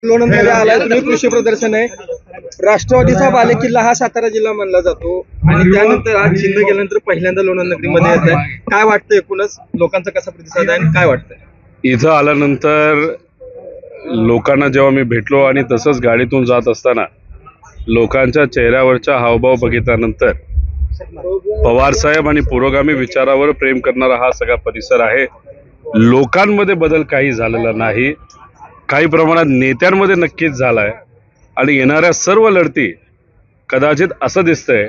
लोणंदमध्ये आलाय तुम्ही, कृषी प्रदर्शन आहे. राष्ट्रवादीचा बालेकिल्ला हा सातारा जिल्हा मानला जातो आणि त्यानंतर आज जिंद गेल्यानंतर पहिल्यांदा लोणंद नगरीमध्ये येत आहे. काय वाटतं, एकूणच लोकांचा कसा प्रतिसाद आहे आणि काय वाटतंय? इथं आल्यानंतर लोकांना जेव्हा मी भेटलो आणि तसंच गाडीतून जात असताना लोकांच्या चेहऱ्यावरच्या हावभाव बघितल्यानंतर पवार साहेब आणि पुरोगामी विचारावर प्रेम करणारा हा सगळा परिसर आहे. लोकांमध्ये बदल काही झालेला नाही, काही प्रमाणात नेत्यांमध्ये नक्कीच झालाय आणि येणाऱ्या सर्व लढती कदाचित असं दिसतंय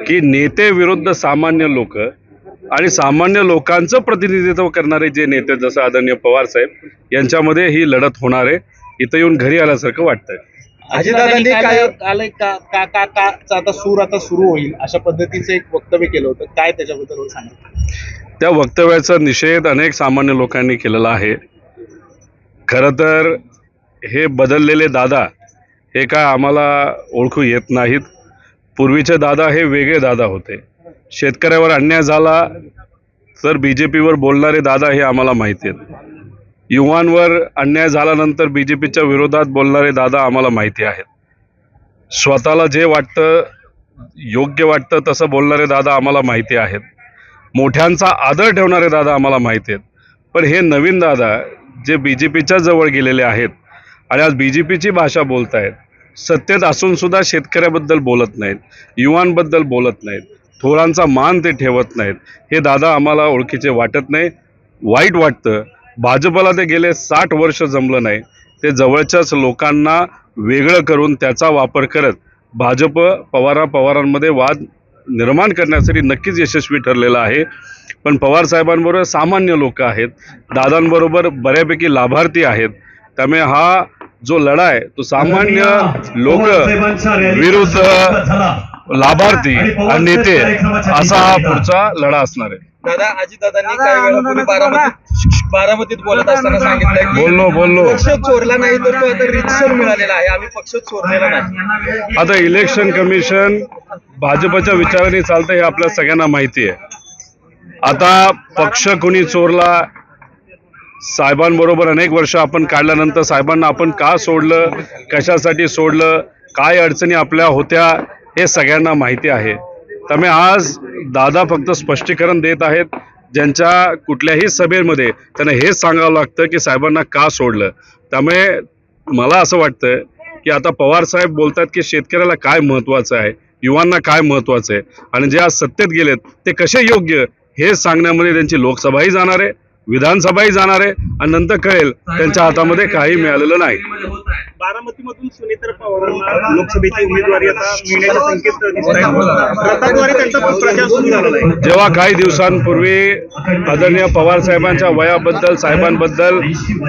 की नेते विरुद्ध सामान्य लोक आणि सामान्य लोकांचं प्रतिनिधित्व करणारे जे नेते जसं आदरणीय पवार साहेब यांच्यामध्ये ही लढत होणार आहे. इथं येऊन घरी आल्यासारखं वाटतंय. अजितदादांनी काय आलंय का आता सूर आता सुरू होईल अशा पद्धतीचं एक वक्तव्य केलं होतं, काय त्याच्याबद्दल सांगा? त्या वक्तव्याचा निषेध अनेक सामान्य लोकांनी केलेला आहे. खरं तर हे बदललेले दादा हे काय आम्हाला ओळखू येत नाहीत. पूर्वीचे दादा हे वेगळे दादा होते. शेतकऱ्यावर अन्याय झाला तर बीजेपीवर बोलणारे दादा हे आम्हाला माहिती आहेत. युवांवर अन्याय झाल्यानंतर बीजेपीच्या विरोधात बोलणारे दादा आम्हाला माहिती आहेत. स्वतःला जे वाटतं, योग्य वाटतं तसं बोलणारे दादा आम्हाला माहिती आहेत. मोठ्यांचा आदर ठेवणारे दादा आम्हाला माहिती आहेत. पण हे नवीन दादा जे बीजेपीच्या जवळ गेलेले आहेत आणि आज बीजेपीची भाषा बोलत आहेत, सत्तेत असून सुद्धा शेतकऱ्याबद्दल बोलत नाहीत, युवांबद्दल बोलत नाहीत, थोरांचा मान ते ठेवत नाहीत, हे दादा आम्हाला ओळखीचे वाटत नाही. वाईट वाटतं. भाजपला ते गेले 60 वर्ष जमलं नाही. ते जवळच्याच लोकांना वेगळं करून त्याचा वापर करत भाजप पवारांमध्ये वाद निर्माण करण्यासाठी नक्कीच यशस्वी ठरलेला आहे. पण पवार साहेबांबरोबर सामान्य लोक आहेत, दादांबरोबर बऱ्यापैकी लाभार्थी आहेत. त्यामुळे हा जो लढा आहे तो सामान्य लोक विरुद्ध लाभार्थी आणि नेते असा हा पुढचा लढा असणार आहे. दादा, अजितदादांनी काही वेळापूर्वी बारामतीत बोलत असताना सांगितलं की बोललो पक्ष चोरला नाही तर तो आता रितसर मिळालेला आहे, आम्ही पक्ष चोरलेला नाही. आता इलेक्शन कमिशन भाजपच्या विचाराने चालतं हे आपल्या सगळ्यांना माहिती आहे. आता पक्ष कोणी चोरला, साहेबांबरोबर अनेक वर्ष आपण काढल्यानंतर साहेबांना आपण का सोडलं, कशासाठी सोडलं, काय अडचणी आपल्या होत्या हे सगळ्यांना माहिती आहे. त्यामुळे आज दादा फक्त स्पष्टीकरण देत आहेत. ज्यांच्या कुठल्याही सभेमध्ये त्यांना हेच सांगावं लागतं की साहेबांना का सोडलं. त्यामुळे मला असं वाटतं की आता पवार साहेब बोलतात की शेतकऱ्याला काय महत्त्वाचं आहे, युवांना काय महत्त्वाचं आहे आणि जे आज सत्तेत गेलेत ते कसे योग्य हे सांगण्यामध्ये त्यांची लोकसभाही जाणार आहे, विधानसभाही जाणार आहे आणि नंतर कळेल त्यांच्या हातामध्ये काही मिळालेलं नाही. बारामतीमधून सुनीता पवारांना लोकसभेची उमेदवारी आता मिळण्याचे संकेत दिसत रथाद्वारे त्यांचा प्रचार सुरू झालेला आहे. जेव्हा काही दिवसांपूर्वी आदरणीय पवार साहेबांच्या वयाबद्दल, साहेबांबद्दल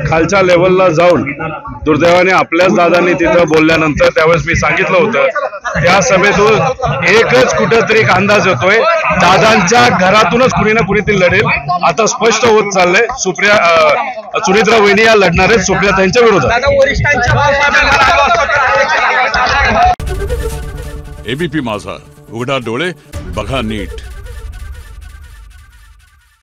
खालच्या लेवलला जाऊन दुर्दैवाने आपल्याच दादांनी तिथं बोलल्यानंतर त्यावेळेस मी सांगितलं होतं त्या सभेतून एकच कुठंतरी एक अंदाज येतोय, दादांच्या घरातूनच कुणी ना कुणीतरी लढेल. आता स्पष्ट होत चाललंय सुनित्रा वहिनी या लढणार आहेत सुप्रियाताईंच्या विरोधात. एबीपी माझा, उघडा डोळे बघा नीट.